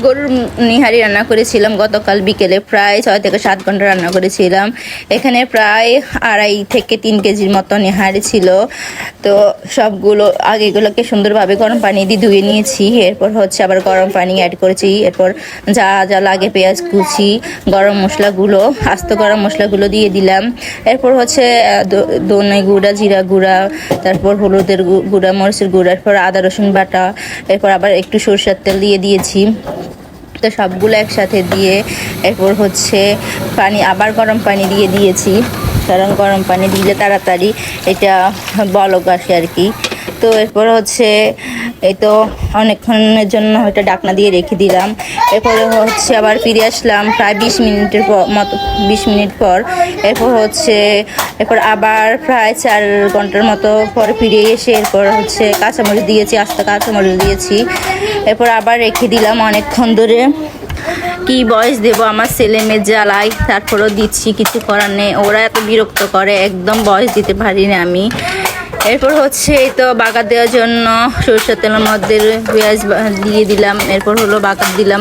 গরুর নিহারি রান্না করেছিলাম গতকাল বিকেলে, প্রায় 6 থেকে 7 ঘন্টা রান্না করেছিলাম। এখানে প্রায় 2.5 থেকে 3 কেজির মতো নিহারি ছিল। তো সবগুলো আগেগুলোকে সুন্দরভাবে গরম পানি দিয়ে ধুয়ে নিয়েছি। এরপর হচ্ছে আবার গরম পানি অ্যাড করেছি। এরপর যা যা লাগে পেঁয়াজ কুচি, গরম মশলাগুলো, আস্ত গরম মশলাগুলো দিয়ে দিলাম। এরপর হচ্ছে ধনে গুঁড়া, জিরা গুঁড়া, তারপর হলুদের গুঁড়া, মরিচের গুঁড়া, এরপর আদা রসুন বাটা, এরপর আবার একটু সরষের তেল দিয়ে দিয়েছি। তো সবগুলো একসাথে দিয়ে এরপর হচ্ছে পানি, আবার গরম পানি দিয়ে দিয়েছি, কারণ গরম পানি দিলে তাড়াতাড়ি এটা বলক আসে আর কি। তো এরপর হচ্ছে এই তো অনেকক্ষণের জন্য হয়তো ঢাকনা দিয়ে রেখে দিলাম। এরপরে হচ্ছে আবার ফিরে আসলাম প্রায় 20 মিনিটের মতো, 20 মিনিট পর। এরপর আবার প্রায় 4 ঘন্টার মতো পরে ফিরে এসে এরপর হচ্ছে কাঁচামরিচ দিয়েছি, আস্ত কাঁচামরিচ দিয়েছি। এরপর আবার রেখে দিলাম অনেকক্ষণ ধরে। কি বয়স দেবো, আমার ছেলে মেয়ে জ্বালাই, তারপরেও দিচ্ছি, কিছু করার নেই। ওরা এত বিরক্ত করে, একদম বয়স দিতে পারি না আমি। এরপর হচ্ছে এই তো বাগার দেওয়ার জন্য সরষের তেলের মধ্যে পেঁয়াজ দিয়ে দিলাম, এরপর হলো বাগার দিলাম।